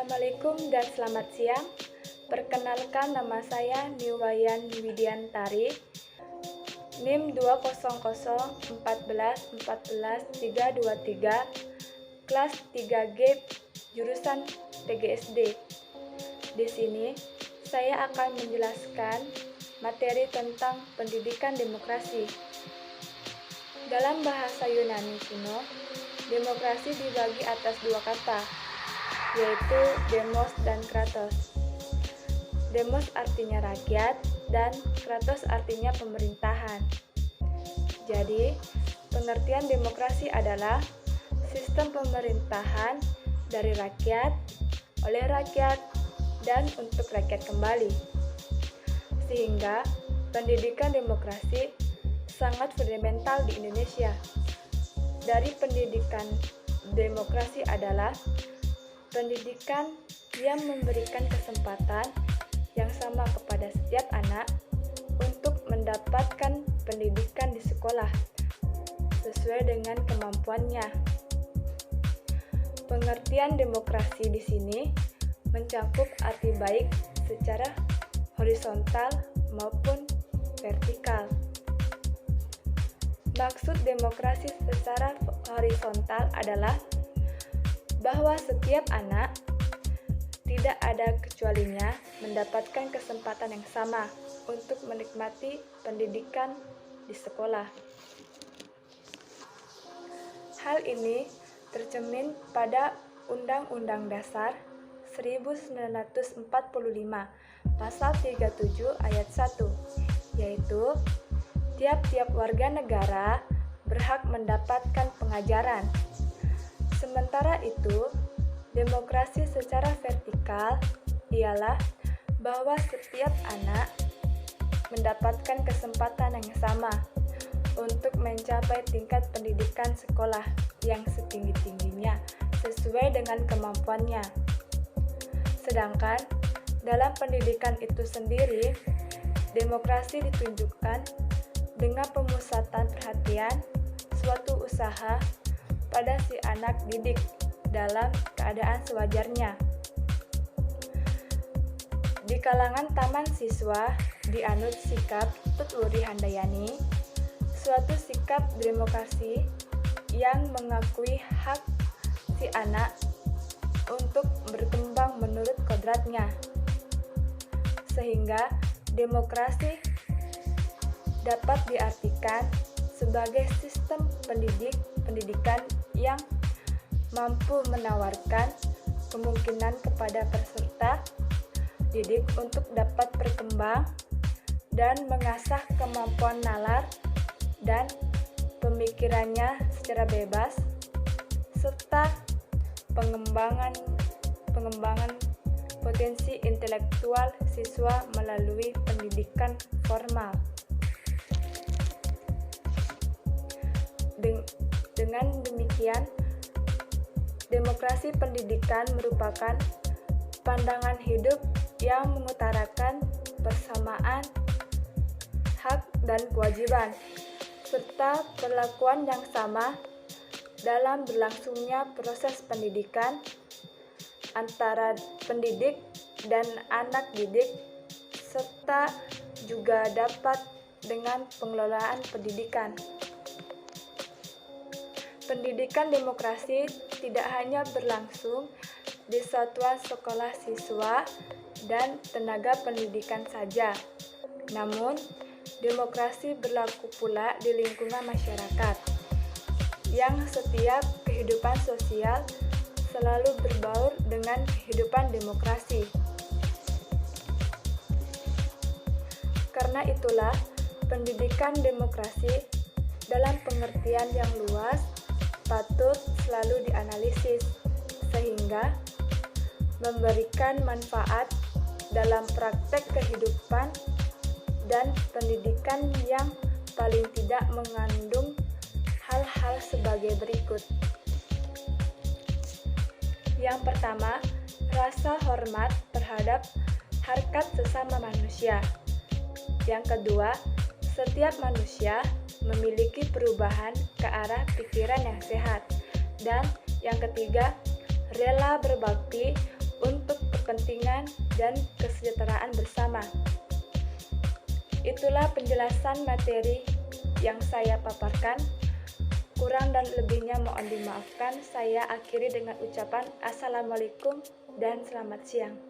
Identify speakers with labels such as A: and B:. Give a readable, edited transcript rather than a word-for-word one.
A: Assalamualaikum dan selamat siang. Perkenalkan, nama saya Niwayan Widiantari, NIM 20014414323, kelas 3G, jurusan PGSD. Di sini, saya akan menjelaskan materi tentang pendidikan demokrasi. Dalam bahasa Yunani kuno, demokrasi dibagi atas dua kata, yaitu demos dan kratos. Demos artinya rakyat dan kratos artinya pemerintahan. Jadi, pengertian demokrasi adalah sistem pemerintahan dari rakyat, oleh rakyat, dan untuk rakyat kembali. Sehingga, pendidikan demokrasi sangat fundamental di Indonesia. Dari pendidikan demokrasi adalah pendidikan yang memberikan kesempatan yang sama kepada setiap anak untuk mendapatkan pendidikan di sekolah sesuai dengan kemampuannya. Pengertian demokrasi di sini mencakup arti baik secara horizontal maupun vertikal. Maksud demokrasi secara horizontal adalah bahwa setiap anak tidak ada kecualinya mendapatkan kesempatan yang sama untuk menikmati pendidikan di sekolah. Hal ini tercermin pada Undang-Undang Dasar 1945 Pasal 37 Ayat 1, yaitu tiap-tiap warga negara berhak mendapatkan pengajaran. Sementara itu, demokrasi secara vertikal ialah bahwa setiap anak mendapatkan kesempatan yang sama untuk mencapai tingkat pendidikan sekolah yang setinggi-tingginya sesuai dengan kemampuannya. Sedangkan dalam pendidikan itu sendiri, demokrasi ditunjukkan dengan pemusatan perhatian suatu usaha pada si anak didik dalam keadaan sewajarnya. Di kalangan taman siswa dianut sikap Tutwuri Handayani, suatu sikap demokrasi yang mengakui hak si anak untuk berkembang menurut kodratnya. Sehingga demokrasi dapat diartikan sebagai sistem pendidikan yang mampu menawarkan kemungkinan kepada peserta didik untuk dapat berkembang dan mengasah kemampuan nalar dan pemikirannya secara bebas, serta pengembangan potensi intelektual siswa melalui pendidikan formal. Dengan demikian, demokrasi pendidikan merupakan pandangan hidup yang mengutarakan persamaan hak dan kewajiban, serta perlakuan yang sama dalam berlangsungnya proses pendidikan antara pendidik dan anak didik, serta juga dapat dengan pengelolaan pendidikan. Pendidikan demokrasi tidak hanya berlangsung di satuan sekolah siswa dan tenaga pendidikan saja, namun demokrasi berlaku pula di lingkungan masyarakat, yang setiap kehidupan sosial selalu berbaur dengan kehidupan demokrasi. Karena itulah, pendidikan demokrasi dalam pengertian yang luas patut selalu dianalisis sehingga memberikan manfaat dalam praktek kehidupan dan pendidikan yang paling tidak mengandung hal-hal sebagai berikut. Yang pertama, rasa hormat terhadap harkat sesama manusia. Yang kedua, setiap manusia memiliki perubahan ke arah pikiran yang sehat. Dan yang ketiga, rela berbakti untuk kepentingan dan kesejahteraan bersama. Itulah penjelasan materi yang saya paparkan. Kurang dan lebihnya mohon dimaafkan. Saya akhiri dengan ucapan Assalamualaikum dan selamat siang.